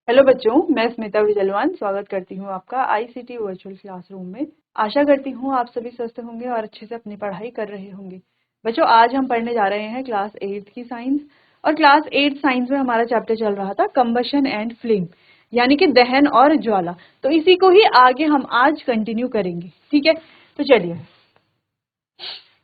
Hello बच्चों, मैं स्मिता विजलवान स्वागत करती हूँ आपका आईसीटी वर्चुअल क्लासरूम में। आशा करती हूँ आप सभी स्वस्थ होंगे और अच्छे से अपनी पढ़ाई कर रहे होंगे। बच्चों, आज हम पढ़ने जा रहे हैं क्लास 8 की साइंस। और क्लास 8 साइंस में हमारा चैप्टर चल रहा था कंबशन एंड फ्लेम, यानी कि दहन और ज्वाला। तो इसी को ही आगे हम आज कंटिन्यू करेंगे। ठीक है, तो चलिए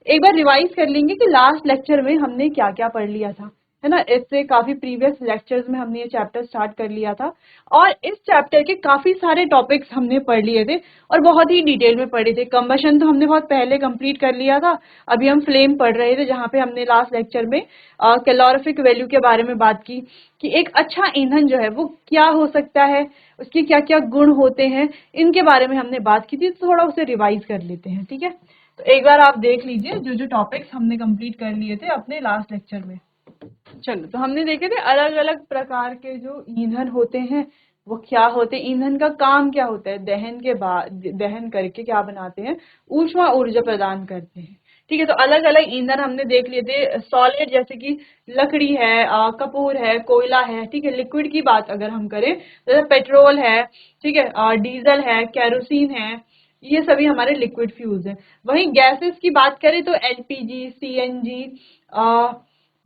एक बार रिवाइज कर लेंगे कि लास्ट लेक्चर में हमने क्या क्या पढ़ लिया था, है ना। इससे काफी प्रीवियस लेक्चर्स में हमने ये चैप्टर स्टार्ट कर लिया था और इस चैप्टर के काफी सारे टॉपिक्स हमने पढ़ लिए थे और बहुत ही डिटेल में पढ़े थे। कंबशन तो हमने बहुत पहले कंप्लीट कर लिया था। अभी हम फ्लेम पढ़ रहे थे, जहाँ पे हमने लास्ट लेक्चर में कैलोरीफिक वैल्यू के बारे में बात की कि एक अच्छा ईंधन जो है वो क्या हो सकता है, उसके क्या क्या गुण होते हैं, इनके बारे में हमने बात की थी। तो थोड़ा उसे रिवाइज कर लेते हैं। ठीक है, तो एक बार आप देख लीजिए जो जो टॉपिक्स हमने कंप्लीट कर लिए थे अपने लास्ट लेक्चर में। चलो, तो हमने देखे थे अलग अलग प्रकार के जो ईंधन होते हैं वो क्या होते हैं, ईंधन का काम क्या होता है, दहन के बाद दहन करके क्या बनाते हैं, ऊष्मा ऊर्जा प्रदान करते हैं। ठीक है, तो अलग अलग ईंधन हमने देख लिए थे। सॉलिड जैसे कि लकड़ी है, कपूर है, कोयला है। ठीक है, लिक्विड की बात अगर हम करें तो पेट्रोल है, ठीक है, डीजल है, केरोसिन है, ये सभी हमारे लिक्विड फ्यूल्स हैं। वहीं गैसेस की बात करें तो एलपीजी, सीएनजी,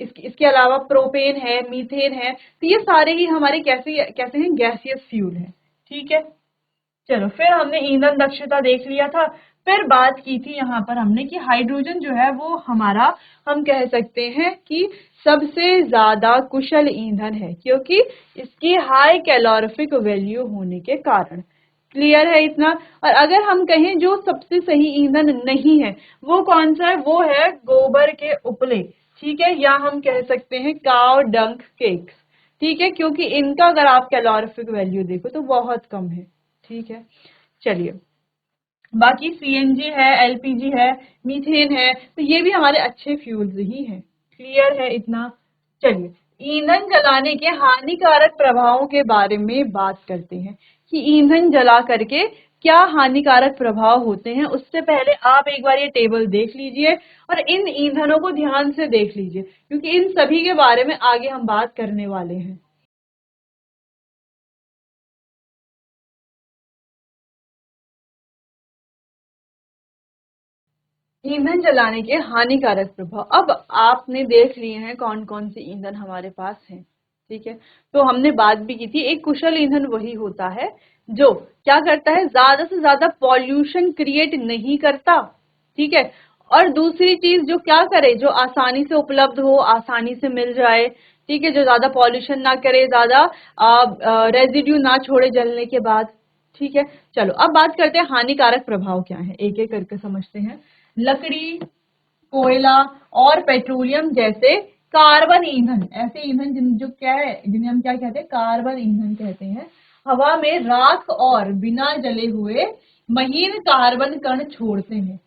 इसके अलावा प्रोपेन है, मीथेन है। तो ये सारे ही हमारे कैसे कैसे हैं, गैसियस फ्यूल हैं। ठीक है, चलो फिर हमने ईंधन दक्षता देख लिया था। फिर बात की थी यहाँ पर हमने कि हाइड्रोजन जो है वो हमारा, हम कह सकते हैं कि सबसे ज्यादा कुशल ईंधन है, क्योंकि इसकी हाई कैलोरीफिक वैल्यू होने के कारण। क्लियर है इतना। और अगर हम कहें जो सबसे सही ईंधन नहीं है वो कौन सा है, वो है गोबर के उपले। ठीक है, या हम कह सकते हैं काव डंक केक्स। ठीक है, क्योंकि इनका अगर आप कैलोरीफिक वैल्यू देखो तो बहुत कम है। ठीक है, चलिए बाकी सीएनजी है, एलपीजी है, मीथेन है, तो ये भी हमारे अच्छे फ्यूल्स ही हैं। क्लियर है इतना। चलिए ईंधन जलाने के हानिकारक प्रभावों के बारे में बात करते हैं कि ईंधन जला करके क्या हानिकारक प्रभाव होते हैं। उससे पहले आप एक बार ये टेबल देख लीजिए और इन ईंधनों को ध्यान से देख लीजिए, क्योंकि इन सभी के बारे में आगे हम बात करने वाले हैं। ईंधन जलाने के हानिकारक प्रभाव अब आपने देख लिए हैं कौन कौन से ईंधन हमारे पास हैं। ठीक है, तो हमने बात भी की थी, एक कुशल ईंधन वही होता है जो क्या करता है, ज्यादा से ज्यादा पॉल्यूशन क्रिएट नहीं करता। ठीक है, और दूसरी चीज जो क्या करे, जो आसानी से उपलब्ध हो, आसानी से मिल जाए। ठीक है, जो ज्यादा पॉल्यूशन ना करे, ज्यादा रेजिड्यू ना छोड़े जलने के बाद। ठीक है, चलो अब बात करते हैं हानिकारक प्रभाव क्या है, एक एक करके समझते हैं। लकड़ी, कोयला और पेट्रोलियम जैसे कार्बन ईंधन, ऐसे ईंधन जो क्या है, जिन्हें हम क्या कहते हैं, कार्बन ईंधन कहते हैं, हवा में राख और बिना जले हुए महीन कार्बन कण छोड़ते हैं।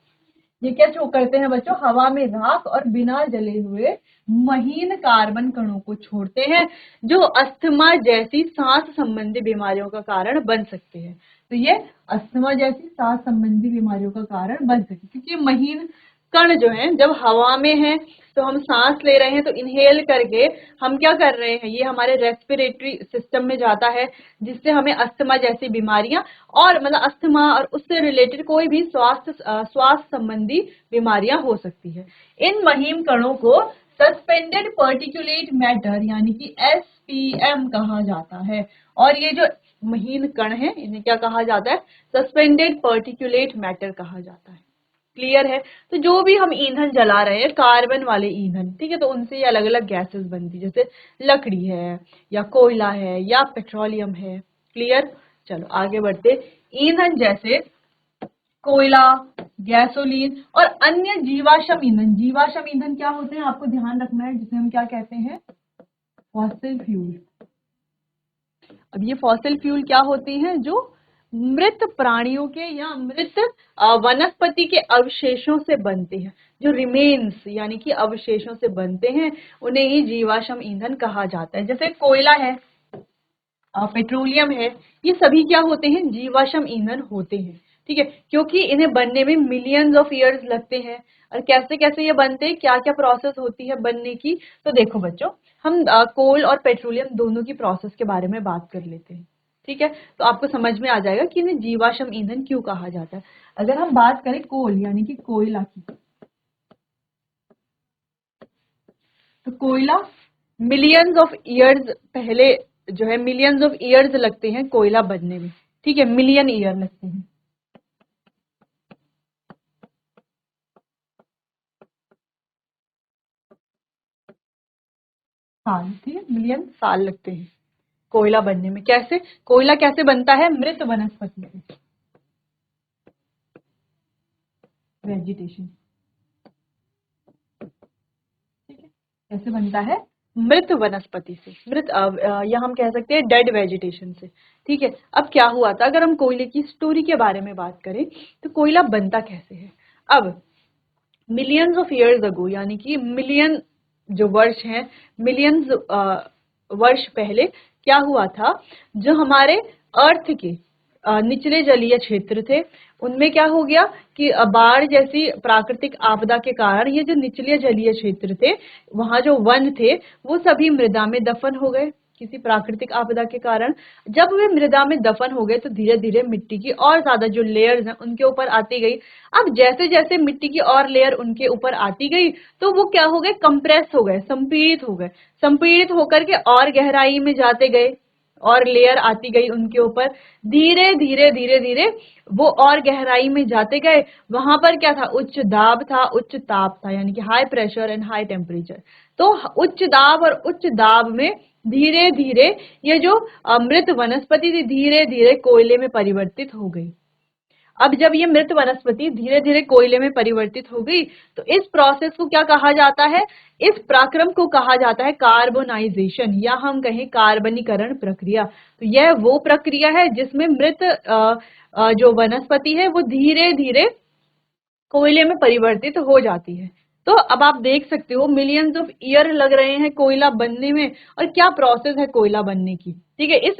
ये क्या करते हैं बच्चों, हवा में राख और बिना जले हुए महीन कार्बन कणों को छोड़ते हैं, जो अस्थमा जैसी सांस संबंधी बीमारियों का कारण बन सकते हैं। तो ये अस्थमा जैसी सांस संबंधी बीमारियों का कारण बन सकते हैं, क्योंकि महीन कण जो है जब हवा में है तो हम सांस ले रहे हैं, तो इनहेल करके हम क्या कर रहे हैं, ये हमारे रेस्पिरेटरी सिस्टम में जाता है, जिससे हमें अस्थमा जैसी बीमारियां और मतलब अस्थमा और उससे रिलेटेड कोई भी स्वास्थ्य संबंधी बीमारियां हो सकती है। इन महीन कणों को सस्पेंडेड पर्टिकुलेट मैटर यानी कि एसपीएम कहा जाता है। और ये जो महीन कण है इन्हें क्या कहा जाता है, सस्पेंडेड पर्टिकुलेट मैटर कहा जाता है। क्लियर है। तो जो भी हम ईंधन जला रहे हैं, कार्बन वाले ईंधन, ठीक है, तो उनसे ये अलग अलग गैसेस बनती, जैसे लकड़ी है या कोयला है या पेट्रोलियम है। क्लियर, चलो आगे बढ़ते। ईंधन जैसे कोयला, गैसोलीन और अन्य जीवाश्म ईंधन, जीवाश्म ईंधन क्या होते हैं आपको ध्यान रखना है, जिसे हम क्या कहते हैं, फॉसिल फ्यूल। अब ये फॉसिल फ्यूल क्या होती हैं, जो मृत प्राणियों के या मृत वनस्पति के अवशेषों से बनते हैं, जो रिमेन्स यानी कि अवशेषों से बनते हैं, उन्हें ही जीवाश्म ईंधन कहा जाता है। जैसे कोयला है, पेट्रोलियम है, ये सभी क्या होते हैं, जीवाश्म ईंधन होते हैं। ठीक है, क्योंकि इन्हें बनने में मिलियंस ऑफ ईयर्स लगते हैं। और कैसे कैसे ये बनते हैं, क्या क्या प्रोसेस होती है बनने की, तो देखो बच्चों, हम कोल और पेट्रोलियम दोनों की प्रोसेस के बारे में बात कर लेते हैं। ठीक है, तो आपको समझ में आ जाएगा कि इन्हें जीवाश्म ईंधन क्यों कहा जाता है। अगर हम बात करें कोल यानी कि कोयला की, तो कोयला मिलियंस ऑफ ईयर्स पहले जो है, मिलियंस ऑफ ईयर्स लगते हैं कोयला बनने में। ठीक है, मिलियन ईयर लगते हैं। साल, ठीक है, मिलियन साल लगते हैं कोयला बनने में। कैसे, कोयला कैसे बनता है? मृत वनस्पति से, वेजिटेशन। ठीक है, कैसे बनता है? मृत वनस्पति से, मृत या हम कह सकते हैं डेड वेजिटेशन से। ठीक है, अब क्या हुआ था, अगर हम कोयले की स्टोरी के बारे में बात करें तो कोयला बनता कैसे है। अब मिलियंस ऑफ ईयर्स अगो यानी कि मिलियन जो वर्ष हैं, मिलियंस वर्ष पहले क्या हुआ था, जो हमारे अर्थ के निचले जलीय क्षेत्र थे उनमें क्या हो गया कि बाढ़ जैसी प्राकृतिक आपदा के कारण ये जो निचले जलीय क्षेत्र थे, वहां जो वन थे वो सभी मृदा में दफन हो गए किसी प्राकृतिक आपदा के कारण। जब वे मृदा में दफन हो गए तो धीरे धीरे मिट्टी की और ज्यादा जो लेयर्स हैं उनके ऊपर आती गई। अब जैसे जैसे मिट्टी की और लेयर उनके ऊपर आती गई तो वो क्या हो गए, कंप्रेस हो गए, संपीड़ित हो गए। संपीड़ित होकर के और गहराई में जाते गए और लेयर आती गई उनके ऊपर। धीरे धीरे धीरे धीरे वो और गहराई में जाते गए। वहां पर क्या था, उच्च दाब था, उच्च ताप था, यानी कि high pressure and high temperature. तो उच्च दाब और उच्च दाब में धीरे धीरे ये जो मृत वनस्पति थी धीरे धीरे कोयले में परिवर्तित हो गई। अब जब ये मृत वनस्पति धीरे धीरे कोयले में परिवर्तित हो गई तो इस प्रोसेस को क्या कहा जाता है, इस प्रक्रम को कहा जाता है कार्बोनाइजेशन, या हम कहें कार्बनीकरण प्रक्रिया। तो यह वो प्रक्रिया है जिसमें मृत जो वनस्पति है वो धीरे धीरे कोयले में परिवर्तित हो जाती है। तो अब आप देख सकते हो मिलियंस ऑफ ईयर लग रहे हैं कोयला बनने में, और क्या प्रोसेस है कोयला बनने की। ठीक है, इस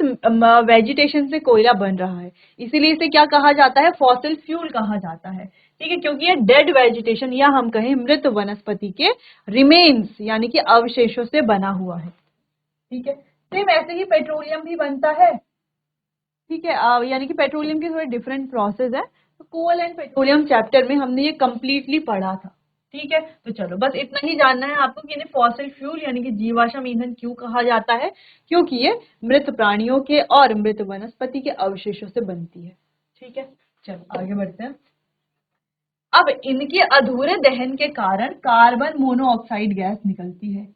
वेजिटेशन से कोयला बन रहा है, इसीलिए इसे क्या कहा जाता है, फॉसिल फ्यूल कहा जाता है। ठीक है, क्योंकि ये डेड वेजिटेशन या हम कहें मृत वनस्पति के रिमेन्स यानी कि अवशेषों से बना हुआ है। ठीक है, सेम ऐसे ही पेट्रोलियम भी बनता है। ठीक है, यानी कि पेट्रोलियम की थोड़ी डिफरेंट प्रोसेस है। तो कोल एंड पेट्रोलियम चैप्टर में हमने ये कंप्लीटली पढ़ा था। ठीक है, तो चलो बस इतना ही जानना है आपको कि इन्हें फॉसिल फ्यूल यानी कि जीवाश्म ईंधन क्यों कहा जाता है, क्योंकि ये मृत प्राणियों के और मृत वनस्पति के अवशेषों से बनती है। ठीक है, चलो आगे बढ़ते हैं। अब इनके अधूरे दहन के कारण कार्बन मोनोऑक्साइड गैस निकलती है।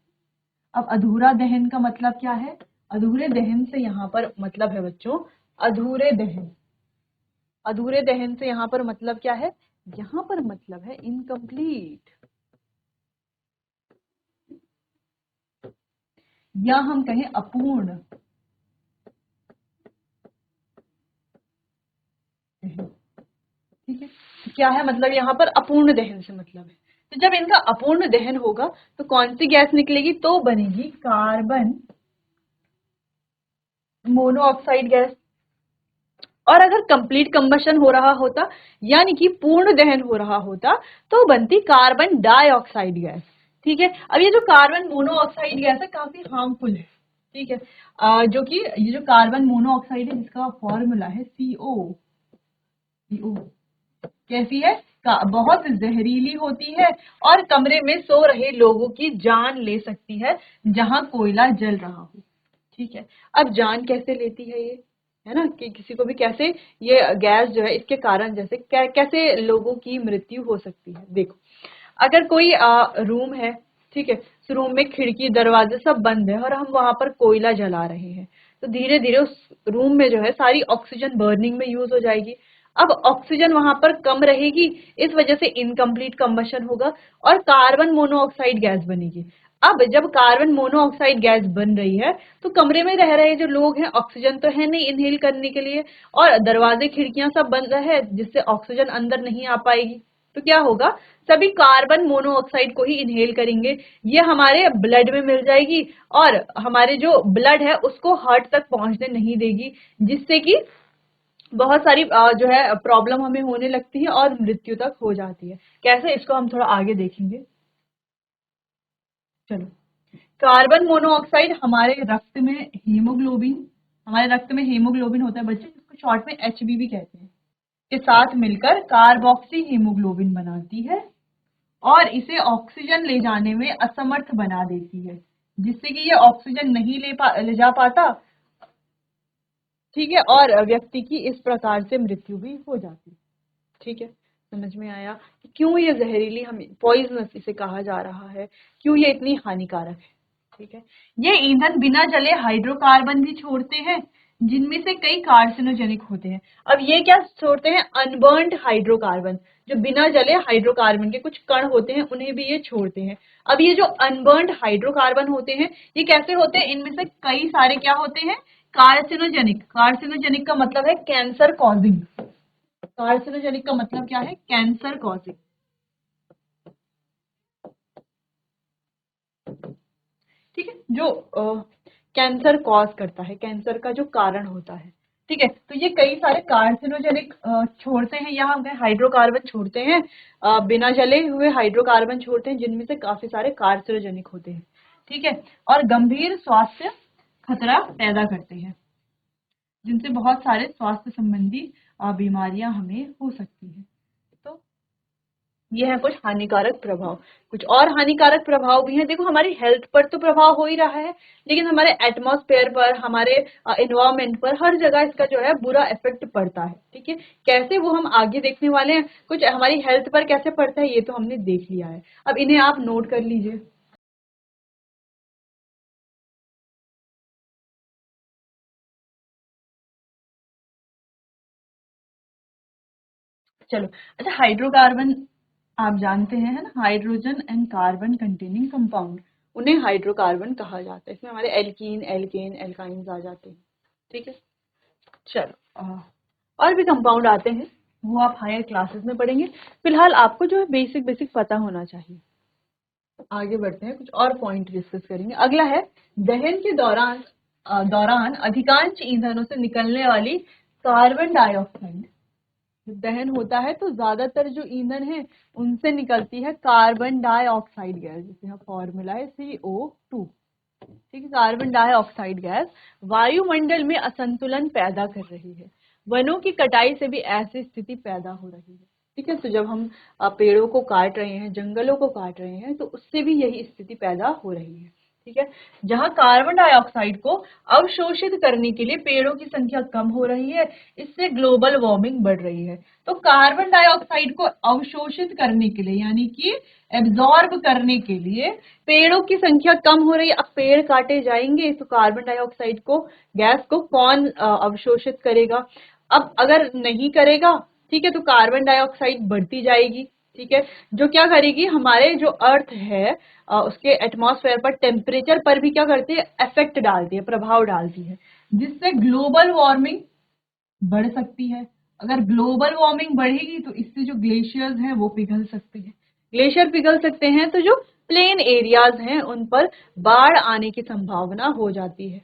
अब अधूरा दहन का मतलब क्या है, अधूरे दहन से यहाँ पर मतलब है बच्चों, अधूरे दहन, अधूरे दहन से यहाँ पर मतलब क्या है, यहाँ पर मतलब है इनकम्प्लीट, या हम कहें अपूर्ण। ठीक है, तो क्या है मतलब, यहाँ पर अपूर्ण दहन से मतलब है। तो जब इनका अपूर्ण दहन होगा तो कौन सी गैस निकलेगी, तो बनेगी कार्बन मोनोऑक्साइड गैस। और अगर कंप्लीट कंबशन हो रहा होता यानी कि पूर्ण दहन हो रहा होता तो बनती कार्बन डाइऑक्साइड गैस। ठीक है, अब ये जो कार्बन मोनोऑक्साइड गैस है काफी हार्मफुल है। ठीक है, जो कि ये जो कार्बन मोनोऑक्साइड है जिसका फॉर्मूला है CO। CO कैसी है, बहुत जहरीली होती है और कमरे में सो रहे लोगों की जान ले सकती है जहां कोयला जल रहा हो। ठीक है, अब जान कैसे लेती है ये, है ना, कि किसी को भी कैसे ये गैस जो है इसके कारण जैसे कैसे लोगों की मृत्यु हो सकती है। देखो, अगर कोई रूम है, ठीक है, उस रूम में खिड़की दरवाजे सब बंद है और हम वहां पर कोयला जला रहे हैं, तो धीरे धीरे उस रूम में जो है सारी ऑक्सीजन बर्निंग में यूज हो जाएगी। अब ऑक्सीजन वहां पर कम रहेगी, इस वजह से इनकम्प्लीट कंबशन होगा और कार्बन मोनोऑक्साइड गैस बनेगी। अब जब कार्बन मोनोऑक्साइड गैस बन रही है तो कमरे में रह रहे जो लोग हैं ऑक्सीजन तो है नहीं इनहेल करने के लिए, और दरवाजे खिड़कियां सब बंद है जिससे ऑक्सीजन अंदर नहीं आ पाएगी। तो क्या होगा, सभी कार्बन मोनोऑक्साइड को ही इनहेल करेंगे, ये हमारे ब्लड में मिल जाएगी और हमारे जो ब्लड है उसको हार्ट तक पहुंचने नहीं देगी, जिससे कि बहुत सारी जो है प्रॉब्लम हमें होने लगती है और मृत्यु तक हो जाती है। कैसे, इसको हम थोड़ा आगे देखेंगे। चलो, कार्बन मोनोऑक्साइड हमारे रक्त में हीमोग्लोबिन होता है बच्चे, जिसको शॉर्ट में HB कहते हैं, के साथ मिलकर कार्बोक्सी हीमोग्लोबिन बनाती है और इसे ऑक्सीजन ले जाने में असमर्थ बना देती है, जिससे कि ये ऑक्सीजन नहीं ले जा पाता, ठीक है, और व्यक्ति की इस प्रकार से मृत्यु भी हो जाती है। ठीक है, समझ में आया कि क्यों ये जहरीली, हमें पॉइजनस इसे कहा जा रहा है, क्यों ये इतनी हानिकारक है। ठीक है, ये ईंधन बिना जले हाइड्रोकार्बन भी छोड़ते हैं, जिनमें से कई कार्सिनोजेनिक होते हैं। अब ये क्या छोड़ते हैं? अनबर्न्ड हाइड्रोकार्बन, जो बिना जले हाइड्रोकार्बन के कुछ कण होते हैं उन्हें भी ये छोड़ते हैं। अब ये जो अनबर्न्ड हाइड्रोकार्बन होते हैं ये कैसे होते हैं? इनमें से कई सारे क्या होते हैं? कार्सिनोजेनिक का मतलब है कैंसर कॉजिंग। कार्सिनोजेनिक का मतलब क्या है? Cancer causing. ठीक है, जो कैंसर कॉज करता है, कैंसर का जो कारण होता है। ठीक है, तो ये कई सारे कार्सिनोजेनिक छोड़ते हैं, यहाँ हम हाइड्रोकार्बन छोड़ते हैं, बिना जले हुए हाइड्रोकार्बन छोड़ते हैं, जिनमें से काफी सारे कार्सिनोजेनिक होते हैं। ठीक है, और गंभीर स्वास्थ्य खतरा पैदा करते हैं, जिनसे बहुत सारे स्वास्थ्य संबंधी बीमारियां हमें हो सकती है। तो ये है कुछ हानिकारक प्रभाव। कुछ और हानिकारक प्रभाव भी हैं। देखो, हमारी हेल्थ पर तो प्रभाव हो ही रहा है, लेकिन हमारे एटमॉस्फेयर पर, हमारे एनवायरमेंट पर, हर जगह इसका जो है बुरा इफेक्ट पड़ता है। ठीक है, कैसे वो हम आगे देखने वाले हैं। कुछ हमारी हेल्थ पर कैसे पड़ता है ये तो हमने देख लिया है, अब इन्हें आप नोट कर लीजिए। चलो, अच्छा, हाइड्रोकार्बन आप जानते हैं, है ना, hydrogen and carbon containing compound, उन्हें हाइड्रोकार्बन कहा जाता है। इसमें हमारे एल्कीन, एल्केन, एल्काइंस आ जाते हैं। ठीक है, चलो, और भी कंपाउंड आते हैं, वो आप हायर क्लासेस में पढ़ेंगे। फिलहाल आपको जो है बेसिक बेसिक पता होना चाहिए। आगे बढ़ते हैं, कुछ और पॉइंट डिस्कस करेंगे। अगला है दहन के दौरान अधिकांश ईंधनों से निकलने वाली कार्बन डाइऑक्साइड। जब दहन होता है तो ज्यादातर जो ईंधन है उनसे निकलती है कार्बन डाइऑक्साइड गैस, जिसका फॉर्मूला है CO2। ठीक है, कार्बन डाइऑक्साइड गैस वायुमंडल में असंतुलन पैदा कर रही है। वनों की कटाई से भी ऐसी स्थिति पैदा हो रही है। ठीक है, तो जब हम पेड़ों को काट रहे हैं, जंगलों को काट रहे हैं, तो उससे भी यही स्थिति पैदा हो रही है। ठीक है, जहां कार्बन डाइऑक्साइड को अवशोषित करने के लिए पेड़ों की संख्या कम हो रही है, इससे ग्लोबल वार्मिंग बढ़ रही है। तो कार्बन डाइऑक्साइड को अवशोषित करने के लिए, यानी कि एब्जॉर्ब करने के लिए पेड़ों की संख्या कम हो रही है। अब पेड़ काटे जाएंगे तो कार्बन डाइऑक्साइड को, गैस को कौन अवशोषित करेगा? अब अगर नहीं करेगा, ठीक है, तो कार्बन डाइऑक्साइड बढ़ती जाएगी। ठीक है, जो क्या करेगी, हमारे जो अर्थ है उसके एटमॉस्फेयर पर, टेम्परेचर पर भी क्या करती है? इफेक्ट डालती है, प्रभाव डालती है, जिससे ग्लोबल वार्मिंग बढ़ सकती है। अगर ग्लोबल वार्मिंग बढ़ेगी तो इससे जो ग्लेशियर्स हैं वो पिघल सकते हैं। ग्लेशियर पिघल सकते हैं तो जो प्लेन एरियाज हैं उन पर बाढ़ आने की संभावना हो जाती है।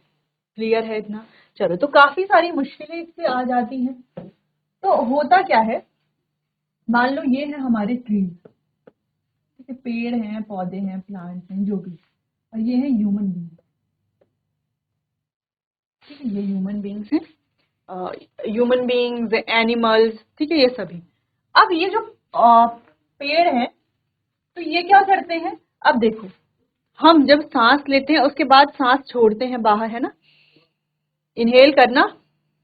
क्लियर है इतना? चलो, तो काफी सारी मुश्किलें इससे आ जाती हैं। तो होता क्या है, मान लो ये है हमारे ट्रीज, ठीक है, पेड़ हैं, पौधे हैं, प्लांट्स हैं, जो भी, और ये है ह्यूमन बींग। ठीक है, ये ह्यूमन बींग्स हैं, ह्यूमन बींग्स, एनिमल्स, ठीक है, ये सभी। अब ये जो पेड़ है, तो ये क्या करते हैं? अब देखो, हम जब सांस लेते हैं उसके बाद सांस छोड़ते हैं बाहर, है ना, इनहेल करना,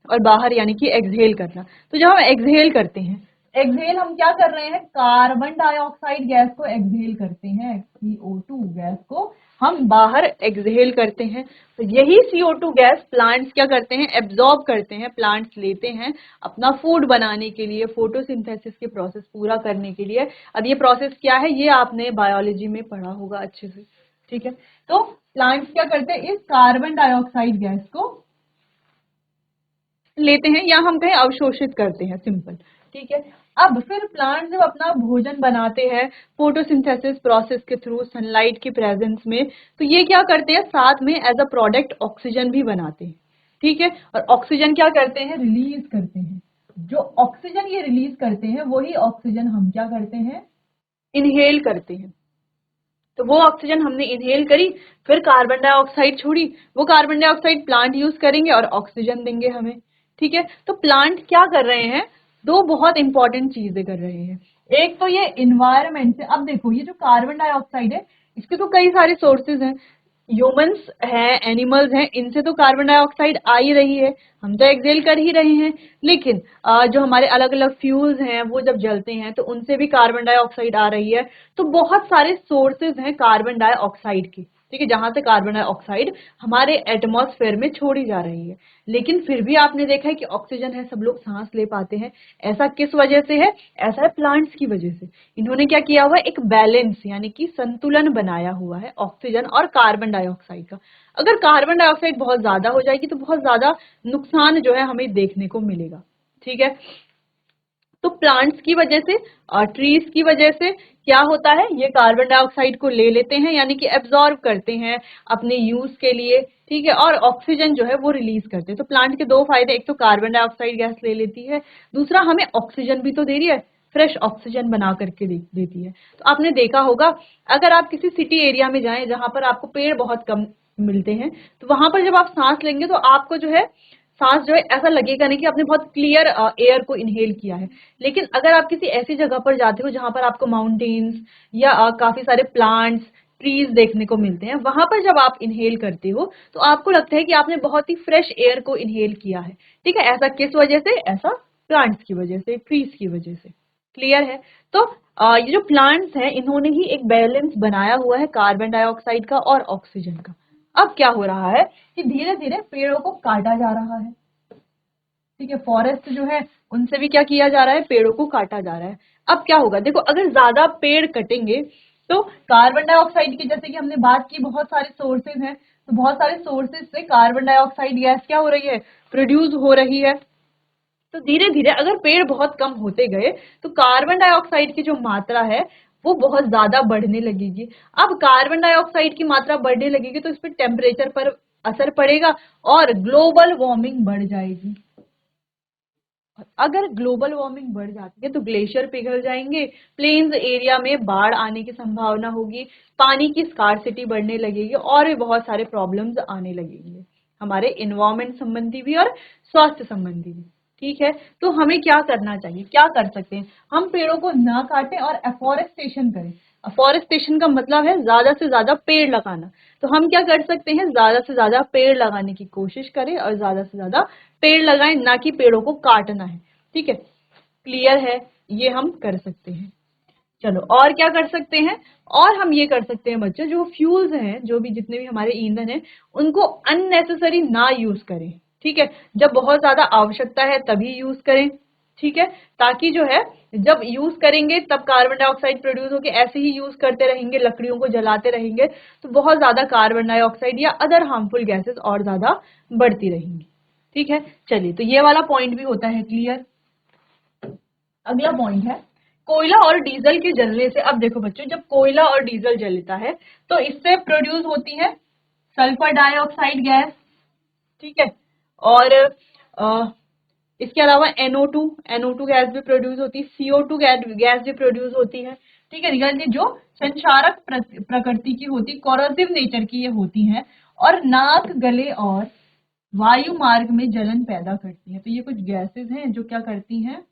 और बाहर यानी कि एक्सहेल करना। तो जब हम एक्सहेल करते हैं, एक्सहेल हम क्या कर रहे हैं? कार्बन डाइऑक्साइड गैस को एक्सहेल करते हैं, CO2 गैस को हम बाहर एक्सहेल करते हैं। तो यही CO2 गैस प्लांट्स क्या करते हैं? एब्जॉर्ब करते हैं, प्लांट्स लेते हैं अपना फूड बनाने के लिए, फोटोसिंथेसिस के प्रोसेस पूरा करने के लिए। अब ये प्रोसेस क्या है, ये आपने बायोलॉजी में पढ़ा होगा अच्छे से। ठीक है, तो प्लांट्स क्या करते हैं? इस कार्बन डाइऑक्साइड गैस को लेते हैं, या हम कहें अवशोषित करते हैं, सिंपल। ठीक है, अब फिर प्लांट जब अपना भोजन बनाते हैं फोटोसिंथेसिस प्रोसेस के थ्रू, सनलाइट की प्रेजेंस में, तो ये क्या करते हैं? साथ में एज अ प्रोडक्ट ऑक्सीजन भी बनाते हैं। ठीक है, और ऑक्सीजन क्या करते हैं? रिलीज करते हैं। जो ऑक्सीजन ये रिलीज करते हैं वही ऑक्सीजन हम क्या करते हैं? इनहेल करते हैं। तो वो ऑक्सीजन हमने इनहेल करी, फिर कार्बन डाइऑक्साइड छोड़ी, वो कार्बन डाइऑक्साइड प्लांट यूज करेंगे और ऑक्सीजन देंगे हमें। ठीक है, तो प्लांट क्या कर रहे हैं, दो बहुत इंपॉर्टेंट चीजें कर रहे हैं। एक तो ये इन्वायरमेंट से, अब देखो ये जो कार्बन डाइऑक्साइड है इसके तो कई सारे सोर्सेज हैं, ह्यूमंस हैं, एनिमल्स हैं, इनसे तो कार्बन डाइऑक्साइड आ ही रही है, हम तो एक्सेल कर ही रहे हैं। लेकिन जो हमारे अलग अलग फ्यूल्स हैं वो जब जलते हैं तो उनसे भी कार्बन डाइऑक्साइड आ रही है। तो बहुत सारे सोर्सेज हैं कार्बन डाइऑक्साइड की, ठीक है, जहां से कार्बन डाइऑक्साइड हमारे एटमॉस्फेयर में छोड़ी जा रही है। लेकिन फिर भी आपने देखा है कि ऑक्सीजन है, सब लोग सांस ले पाते हैं। ऐसा किस वजह से है? ऐसा है प्लांट्स की वजह से। इन्होंने क्या किया हुआ है, एक बैलेंस यानी कि संतुलन बनाया हुआ है ऑक्सीजन और कार्बन डाइऑक्साइड का। अगर कार्बन डाइऑक्साइड बहुत ज्यादा हो जाएगी तो बहुत ज्यादा नुकसान जो है हमें देखने को मिलेगा। ठीक है, तो प्लांट्स की वजह से और ट्रीज की वजह से क्या होता है, ये कार्बन डाइऑक्साइड को ले लेते हैं यानी कि एब्जॉर्ब करते हैं अपने यूज के लिए। ठीक है, और ऑक्सीजन जो है वो रिलीज करते हैं। तो प्लांट के दो फायदे, एक तो कार्बन डाइऑक्साइड गैस ले लेती है, दूसरा हमें ऑक्सीजन भी तो दे रही है, फ्रेश ऑक्सीजन बना करके देती है। तो आपने देखा होगा अगर आप किसी सिटी एरिया में जाएं जहां पर आपको पेड़ बहुत कम मिलते हैं, तो वहां पर जब आप सांस लेंगे तो आपको जो है सांस जो है ऐसा लगेगा नहीं कि आपने बहुत क्लियर एयर को इनहेल किया है। लेकिन अगर आप किसी ऐसी जगह पर जाते हो जहां पर आपको माउंटेन्स या काफी सारे प्लांट्स, ट्रीज देखने को मिलते हैं, वहां पर जब आप इनहेल करते हो तो आपको लगता है कि आपने बहुत ही फ्रेश एयर को इनहेल किया है। ठीक है, ऐसा किस वजह से? ऐसा प्लांट्स की वजह से, ट्रीज की वजह से। क्लियर है? तो ये जो प्लांट्स हैं इन्होंने ही एक बैलेंस बनाया हुआ है कार्बन डाइऑक्साइड का और ऑक्सीजन का। अब क्या हो रहा है कि धीरे धीरे पेड़ों को काटा जा रहा है। ठीक है, फॉरेस्ट जो है उनसे भी क्या किया जा रहा है, पेड़ों को काटा जा रहा है। अब क्या होगा, देखो अगर ज्यादा पेड़ कटेंगे तो कार्बन डाइऑक्साइड की, जैसे कि हमने बात की, बहुत सारे सोर्सेज हैं, तो बहुत सारे सोर्सेज से कार्बन डाइऑक्साइड गैस क्या हो रही है, प्रोड्यूस हो रही है। तो धीरे धीरे अगर पेड़ बहुत कम होते गए तो कार्बन डाइऑक्साइड की जो मात्रा है वो बहुत ज्यादा बढ़ने लगेगी। अब कार्बन डाइऑक्साइड की मात्रा बढ़ने लगेगी तो इस पर टेम्परेचर पर असर पड़ेगा और ग्लोबल वार्मिंग बढ़ जाएगी। अगर ग्लोबल वार्मिंग बढ़ जाती है तो ग्लेशियर पिघल जाएंगे, प्लेन्स एरिया में बाढ़ आने की संभावना होगी, पानी की स्कार्सिटी बढ़ने लगेगी और भी बहुत सारे प्रॉब्लम्स आने लगेंगे, हमारे इन्वायरमेंट संबंधी भी और स्वास्थ्य संबंधी भी। ठीक है, तो हमें क्या करना चाहिए, क्या कर सकते हैं, हम पेड़ों को ना काटें और एफोरेस्टेशन करें। अफॉरेस्टेशन का मतलब है ज्यादा से ज्यादा पेड़ लगाना। तो हम क्या कर सकते हैं, ज्यादा से ज्यादा पेड़ लगाने की कोशिश करें और ज्यादा से ज्यादा पेड़ लगाएं, ना कि पेड़ों को काटना है। ठीक है, क्लियर है, ये हम कर सकते हैं। चलो और क्या कर सकते हैं, और हम ये कर सकते हैं बच्चों, जो फ्यूल्स हैं, जो भी जितने भी हमारे ईंधन हैं, उनको अननेसेसरी ना यूज करें। ठीक है, जब बहुत ज्यादा आवश्यकता है तभी यूज करें। ठीक है, ताकि जो है जब यूज करेंगे तब कार्बन डाइऑक्साइड प्रोड्यूस होकर, ऐसे ही यूज करते रहेंगे, लकड़ियों को जलाते रहेंगे तो बहुत ज्यादा कार्बन डाइऑक्साइड या अदर हार्मफुल गैसेस और ज्यादा बढ़ती रहेंगी। ठीक है, चलिए, तो ये वाला पॉइंट भी होता है क्लियर। अगला पॉइंट है कोयला और डीजल के जलने से। अब देखो बच्चों, जब कोयला और डीजल जलता है तो इससे प्रोड्यूस होती है सल्फर डाइऑक्साइड गैस। ठीक है, और इसके अलावा NO2 गैस भी प्रोड्यूस होती है, CO2 गैस भी प्रोड्यूस होती है। ठीक है, यानी जो संक्षारक प्रकृति की होती, कोरोसिव नेचर की ये होती हैं और नाक, गले और वायु मार्ग में जलन पैदा करती हैं। तो ये कुछ गैसेस हैं जो क्या करती हैं,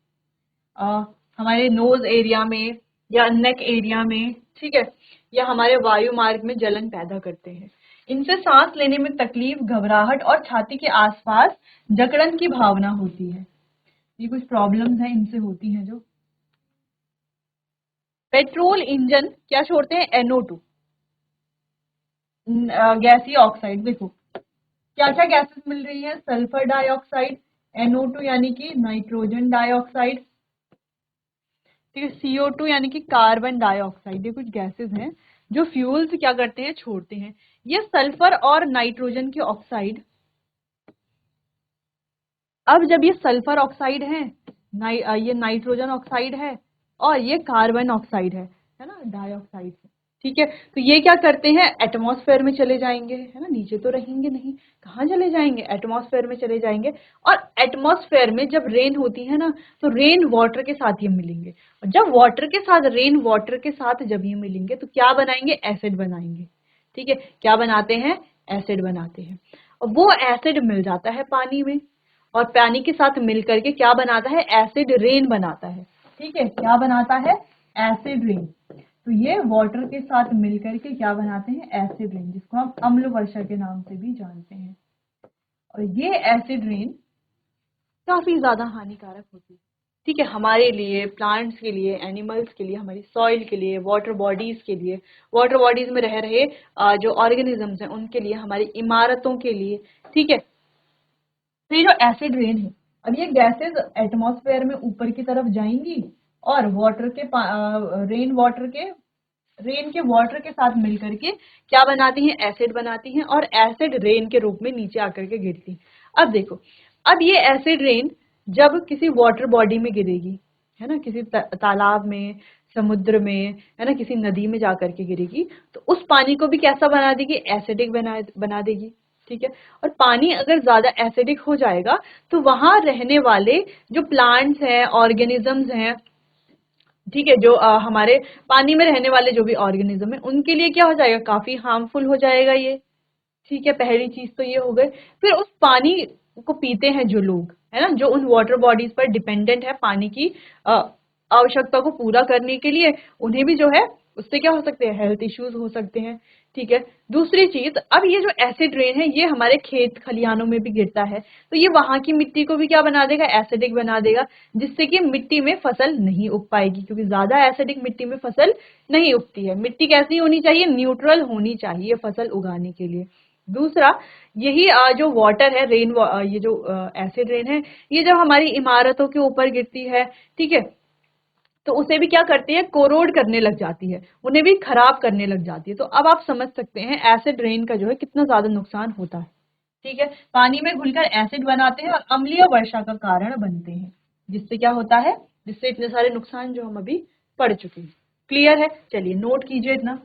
हमारे नोज एरिया में या नेक एरिया में, ठीक है, या हमारे वायु मार्ग में जलन पैदा करते हैं। इनसे सांस लेने में तकलीफ, घबराहट और छाती के आसपास जकड़न की भावना होती है। ये कुछ प्रॉब्लम्स हैं इनसे होती हैं। जो पेट्रोल इंजन क्या छोड़ते हैं, NO2 गैसीय ऑक्साइड। देखो क्या क्या गैसेस मिल रही है, सल्फर डाइऑक्साइड, NO2 यानी कि नाइट्रोजन डाइऑक्साइड, CO2 यानी कि कार्बन डाइऑक्साइड। ये कुछ गैसेस हैं जो फ्यूल्स क्या करते हैं, छोड़ते हैं। ये सल्फर और नाइट्रोजन के ऑक्साइड, अब जब ये सल्फर ऑक्साइड है, ये नाइट्रोजन ऑक्साइड है और ये कार्बन ऑक्साइड है ना, डाइऑक्साइड। ठीक है। तो ये क्या करते हैं, एटमॉस्फेयर में चले जाएंगे, है ना, नीचे तो रहेंगे नहीं, कहाँ चले जाएंगे, एटमॉस्फेयर में चले जाएंगे। और एटमॉस्फेयर में जब रेन होती है ना, तो रेन वाटर के साथ ये मिलेंगे, और जब वाटर के साथ, रेन वाटर के साथ जब ये मिलेंगे तो क्या बनाएंगे, एसिड बनाएंगे। ठीक है, क्या बनाते हैं, एसिड बनाते हैं। और वो एसिड मिल जाता है पानी में, और पानी के साथ मिल करके क्या बनाता है, एसिड रेन बनाता है। ठीक है, क्या बनाता है, एसिड रेन। तो ये वाटर के साथ मिलकर के क्या बनाते हैं, एसिड रेन, जिसको हम अम्ल वर्षा के नाम से भी जानते हैं। और ये एसिड रेन काफी ज्यादा हानिकारक होती है। ठीक है, हमारे लिए, प्लांट्स के लिए, एनिमल्स के लिए, हमारी सॉइल के लिए, वाटर बॉडीज के लिए, वाटर बॉडीज में रह रहे जो ऑर्गेनिजम्स हैं उनके लिए, हमारी इमारतों के लिए। ठीक है, तो ये जो एसिड रेन है, अब ये गैसेस एटमॉस्फेयर में ऊपर की तरफ जाएंगी और वाटर के रेन के वाटर के साथ मिलकर के क्या बनाती हैं, एसिड बनाती हैं, और एसिड रेन के रूप में नीचे आकर के गिरती हैं। अब देखो, अब ये एसिड रेन जब किसी वाटर बॉडी में गिरेगी, है ना, किसी तालाब में, समुद्र में, है ना, किसी नदी में जाकर के गिरेगी, तो उस पानी को भी कैसा बना देगी, एसिडिक बना देगी। ठीक है, और पानी अगर ज्यादा एसिडिक हो जाएगा तो वहां रहने वाले जो प्लांट्स हैं, ऑर्गेनिजम्स हैं, ठीक है, जो हमारे पानी में रहने वाले जो भी ऑर्गेनिज्म है उनके लिए क्या हो जाएगा, काफी हार्मफुल हो जाएगा ये। ठीक है, पहली चीज तो ये हो गई। फिर उस पानी को पीते हैं जो लोग, है ना, जो उन वाटर बॉडीज पर डिपेंडेंट है पानी की आवश्यकता को पूरा करने के लिए, उन्हें भी जो है उससे क्या हो सकते हैं, हेल्थ इश्यूज हो सकते हैं। ठीक है, दूसरी चीज, अब ये जो एसिड रेन है ये हमारे खेत खलिहानों में भी गिरता है, तो ये वहां की मिट्टी को भी क्या बना देगा, एसिडिक बना देगा, जिससे कि मिट्टी में फसल नहीं उग पाएगी, क्योंकि ज्यादा एसिडिक मिट्टी में फसल नहीं उगती है। मिट्टी कैसी होनी चाहिए, न्यूट्रल होनी चाहिए फसल उगाने के लिए। दूसरा, यही जो वाटर है, ये जो एसिड रेन है, ये जब हमारी इमारतों के ऊपर गिरती है, ठीक है, तो उसे भी क्या करती है, कोरोड करने लग जाती है, उन्हें भी खराब करने लग जाती है। तो अब आप समझ सकते हैं एसिड रेन का जो है कितना ज्यादा नुकसान होता है। ठीक है, पानी में घुलकर एसिड बनाते हैं और अम्लीय वर्षा का कारण बनते हैं, जिससे क्या होता है, जिससे इतने सारे नुकसान जो हम अभी पढ़ चुके हैं। क्लियर है, चलिए नोट कीजिए इतना।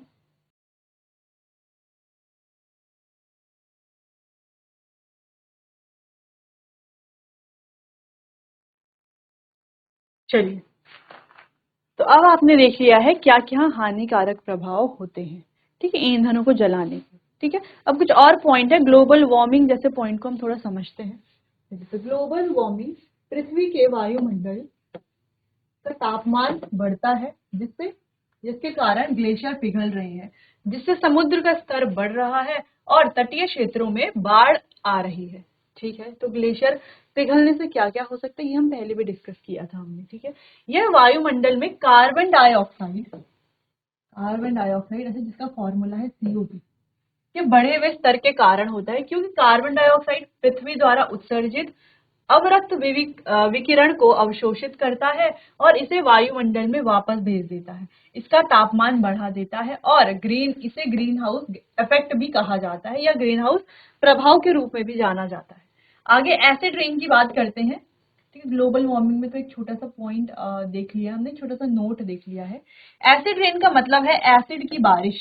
चलिए, तो अब आपने देख लिया है क्या क्या हानिकारक प्रभाव होते हैं, ठीक है, ईंधनों को जलाने के। ठीक है, अब कुछ और पॉइंट है, ग्लोबल वार्मिंग जैसे पॉइंट को हम थोड़ा समझते हैं। तो ग्लोबल वार्मिंग, पृथ्वी के वायुमंडल का तापमान बढ़ता है, जिसके कारण ग्लेशियर पिघल रहे हैं, जिससे समुद्र का स्तर बढ़ रहा है और तटीय क्षेत्रों में बाढ़ आ रही है। ठीक है, तो ग्लेशियर पिघलने से क्या क्या हो सकता है ये हम पहले भी डिस्कस किया था हमने। ठीक है, यह वायुमंडल में कार्बन डाइऑक्साइड ऐसे, जिसका फॉर्मूला है CO2, के बढ़े हुए स्तर के कारण होता है, क्योंकि कार्बन डाइऑक्साइड पृथ्वी द्वारा उत्सर्जित अवरक्त विकिरण को अवशोषित करता है और इसे वायुमंडल में वापस भेज देता है, इसका तापमान बढ़ा देता है, और इसे ग्रीन हाउस इफेक्ट भी कहा जाता है, या ग्रीन हाउस प्रभाव के रूप में भी जाना जाता है। आगे एसिड रेन की बात करते हैं। ठीक है, ग्लोबल वार्मिंग में तो एक छोटा सा पॉइंट देख लिया हमने, छोटा सा नोट देख लिया है। एसिड रेन का मतलब है एसिड की बारिश,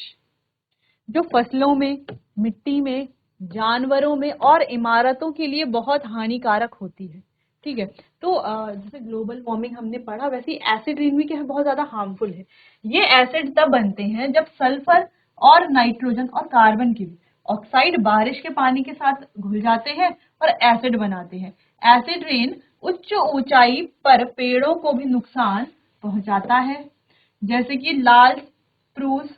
जो फसलों में, मिट्टी में, जानवरों में और इमारतों के लिए बहुत हानिकारक होती है। ठीक है, तो जैसे ग्लोबल वार्मिंग हमने पढ़ा, वैसे एसिड रेन भी क्या है, बहुत ज्यादा हार्मफुल है। ये एसिड तब बनते हैं जब सल्फर और नाइट्रोजन और कार्बन के ऑक्साइड बारिश के पानी के साथ घुल जाते हैं और एसिड बनाते हैं। एसिड रेन उच्च ऊंचाई पर पेड़ों को भी नुकसान पहुंचाता है, जैसे कि लाल स्प्रूस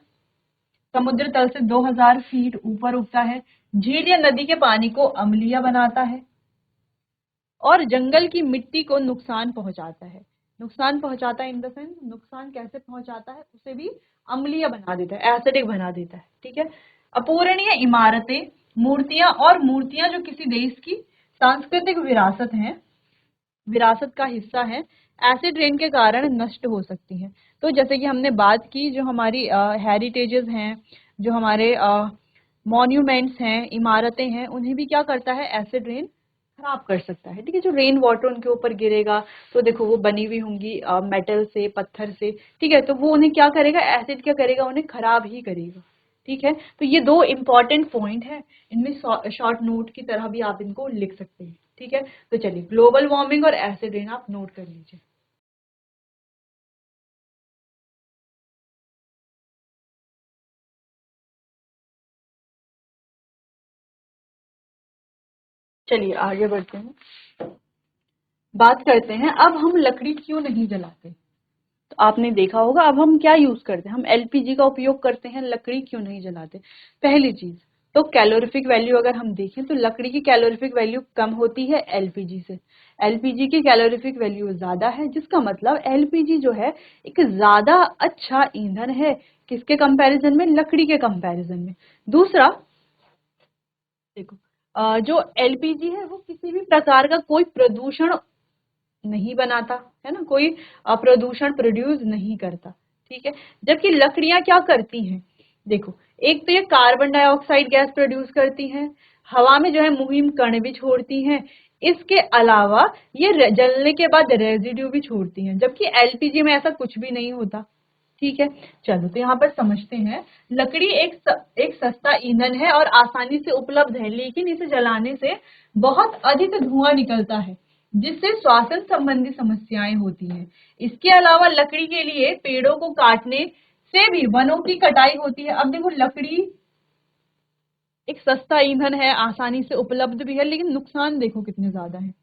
समुद्र तल से 2000 फीट ऊपर उगता है, झील या नदी के पानी को अम्लीय बनाता है, और जंगल की मिट्टी को नुकसान पहुंचाता है। नुकसान पहुंचाता है इन द सेंस, नुकसान कैसे पहुंचाता है, उसे भी अम्लीय बना देता है, एसिडिक बना देता है। ठीक है, अपूरणीय इमारतें, मूर्तियां जो किसी देश की सांस्कृतिक विरासत का हिस्सा है, एसिड रेन के कारण नष्ट हो सकती हैं। तो जैसे कि हमने बात की, जो हमारी हेरिटेजेस हैं, जो हमारे मॉन्यूमेंट्स हैं, इमारतें हैं, उन्हें भी क्या करता है, एसिड रेन खराब कर सकता है। ठीक है, जो रेन वाटर उनके ऊपर गिरेगा तो देखो वो बनी हुई होंगी मेटल से, पत्थर से। ठीक है, तो वो उन्हें क्या करेगा, एसिड क्या करेगा, उन्हें खराब ही करेगा। ठीक है, तो ये दो इंपॉर्टेंट पॉइंट है, इनमें शॉर्ट नोट की तरह भी आप इनको लिख सकते हैं। ठीक है, तो चलिए ग्लोबल वार्मिंग और एसिड रेन आप नोट कर लीजिए। चलिए आगे बढ़ते हैं, बात करते हैं अब हम लकड़ी क्यों नहीं जलाते। तो आपने देखा होगा अब हम क्या यूज करते हैं, हम एलपीजी का उपयोग करते हैं, लकड़ी क्यों नहीं जलाते। पहली चीज तो कैलोरीफिक वैल्यू अगर हम देखें तो लकड़ी की कैलोरीफिक वैल्यू कम होती है एलपीजी से। एलपीजी की कैलोरीफिक वैल्यू ज्यादा है, जिसका मतलब एलपीजी जो है एक ज्यादा अच्छा ईंधन है, किसके कंपैरिजन में, लकड़ी के कंपैरिजन में। दूसरा देखो, जो एलपीजी है वो किसी भी प्रकार का कोई प्रदूषण नहीं बनाता है ना, कोई प्रदूषण प्रोड्यूस नहीं करता। ठीक है, जबकि लकड़ियां क्या करती हैं, देखो एक तो ये कार्बन डाइऑक्साइड गैस प्रोड्यूस करती हैं, हवा में जो है मुहिम कण भी छोड़ती हैं, इसके अलावा ये जलने के बाद रेजिड्यू भी छोड़ती हैं, जबकि एलपीजी में ऐसा कुछ भी नहीं होता। ठीक है, चलो तो यहाँ पर समझते हैं। लकड़ी एक सस्ता ईंधन है और आसानी से उपलब्ध है, लेकिन इसे जलाने से बहुत अधिक धुआं निकलता है, जिससे श्वसन संबंधी समस्याएं होती हैं। इसके अलावा लकड़ी के लिए पेड़ों को काटने से भी वनों की कटाई होती है। अब देखो लकड़ी एक सस्ता ईंधन है, आसानी से उपलब्ध भी है, लेकिन नुकसान देखो कितने ज्यादा है।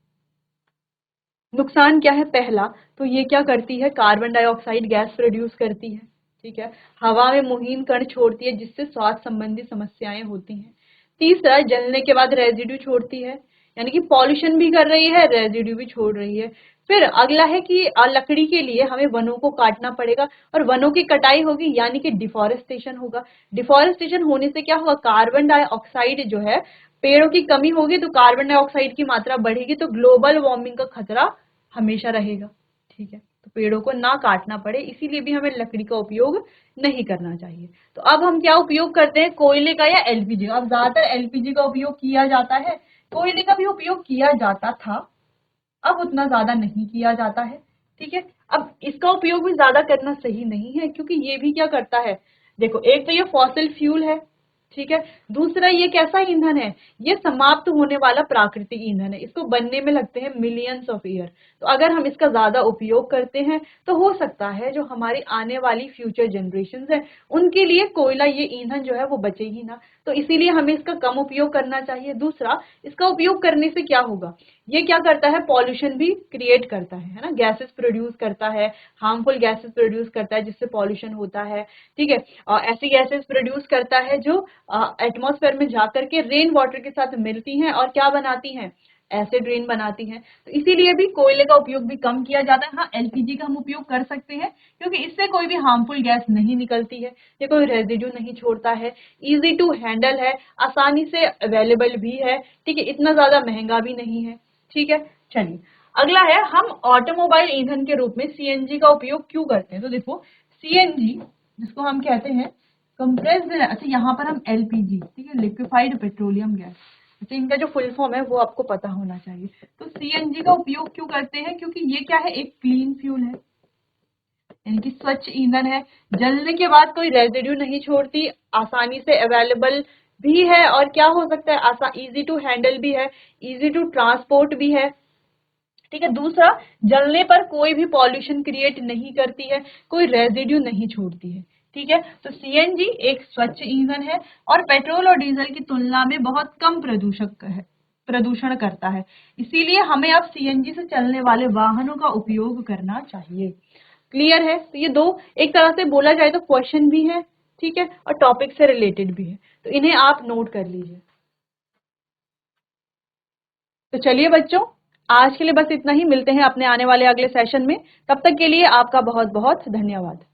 नुकसान क्या है, पहला तो ये क्या करती है, कार्बन डाइऑक्साइड गैस प्रोड्यूस करती है। ठीक है, हवा में मुहीन कण छोड़ती है, जिससे स्वास्थ्य संबंधी समस्याएं होती हैं। तीसरा, जलने के बाद रेजिड्यू छोड़ती है, यानी कि पॉल्यूशन भी कर रही है, रेजिड्यू भी छोड़ रही है। फिर अगला है कि लकड़ी के लिए हमें वनों को काटना पड़ेगा और वनों की कटाई होगी, यानी कि डिफॉरेस्टेशन होगा। डिफॉरेस्टेशन होने से क्या होगा, कार्बन डाइऑक्साइड जो है, पेड़ों की कमी होगी तो कार्बन डाइऑक्साइड की मात्रा बढ़ेगी, तो ग्लोबल वार्मिंग का खतरा हमेशा रहेगा। ठीक है, तो पेड़ों को ना काटना पड़े, इसीलिए भी हमें लकड़ी का उपयोग नहीं करना चाहिए। तो अब हम क्या उपयोग करते हैं, कोयले का या एलपीजी। अब ज्यादातर एलपीजी का उपयोग किया जाता है, कोयले का भी उपयोग किया जाता था, अब उतना ज्यादा नहीं किया जाता है। ठीक है, अब इसका उपयोग भी ज्यादा करना सही नहीं है, क्योंकि ये भी क्या करता है, देखो एक तो ये फॉसिल फ्यूल है। ठीक है, दूसरा ये कैसा ईंधन है, ये समाप्त होने वाला प्राकृतिक ईंधन है, इसको बनने में लगते हैं मिलियंस ऑफ ईयर। तो अगर हम इसका ज्यादा उपयोग करते हैं तो हो सकता है जो हमारी आने वाली फ्यूचर जनरेशन है उनके लिए कोयला, ये ईंधन जो है वो बचे ही ना। तो इसीलिए हमें इसका कम उपयोग करना चाहिए। दूसरा, इसका उपयोग करने से क्या होगा, ये क्या करता है, पॉल्यूशन भी क्रिएट करता है ना, गैसेस प्रोड्यूस करता है, हार्मफुल गैसेस प्रोड्यूस करता है, जिससे पॉल्यूशन होता है। ठीक है, ऐसी गैसेस प्रोड्यूस करता है जो एटमॉस्फेयर में जाकर के रेन वाटर के साथ मिलती हैं और क्या बनाती हैं, एसिड रेन बनाती हैं। तो इसीलिए भी कोयले का उपयोग भी कम किया जाता है। हाँ, एलपीजी का हम उपयोग कर सकते हैं, क्योंकि इससे कोई भी हार्मफुल गैस नहीं निकलती है, ये कोई रेजिड्यू नहीं छोड़ता है, इजी टू हैंडल है, आसानी से अवेलेबल भी है। ठीक है, इतना ज्यादा महंगा भी नहीं है। ठीक है, चलिए अगला है, हम ऑटोमोबाइल ईंधन के रूप में सीएनजी का उपयोग क्यों करते हैं। तो देखो सीएनजी, जिसको हम कहते हैं कंप्रेस्ड, अच्छा यहाँ पर हम एलपीजी, ठीक है, लिक्विफाइड पेट्रोलियम गैस, अच्छा इनका जो फुल फॉर्म है वो आपको पता होना चाहिए। तो सीएनजी का उपयोग क्यों करते हैं, क्योंकि ये क्या है, एक क्लीन फ्यूल है, यानी कि स्वच्छ ईंधन है, जलने के बाद कोई रेजिड्यू नहीं छोड़ती, आसानी से अवेलेबल भी है, और क्या हो सकता है, इजी टू हैंडल भी है, इजी टू ट्रांसपोर्ट भी है। ठीक है, दूसरा, जलने पर कोई भी पॉल्यूशन क्रिएट नहीं करती है, कोई रेजिड्यू नहीं छोड़ती है। ठीक है, तो सीएनजी एक स्वच्छ ईंधन है और पेट्रोल और डीजल की तुलना में बहुत कम प्रदूषण करता है, इसीलिए हमें अब सीएनजी से चलने वाले वाहनों का उपयोग करना चाहिए। क्लियर है, तो ये दो एक तरह से बोला जाए तो क्वेश्चन भी है, ठीक है, और टॉपिक से रिलेटेड भी है, तो इन्हें आप नोट कर लीजिए। तो चलिए बच्चों, आज के लिए बस इतना ही, मिलते हैं अपने आने वाले अगले सेशन में, तब तक के लिए आपका बहुत बहुत धन्यवाद।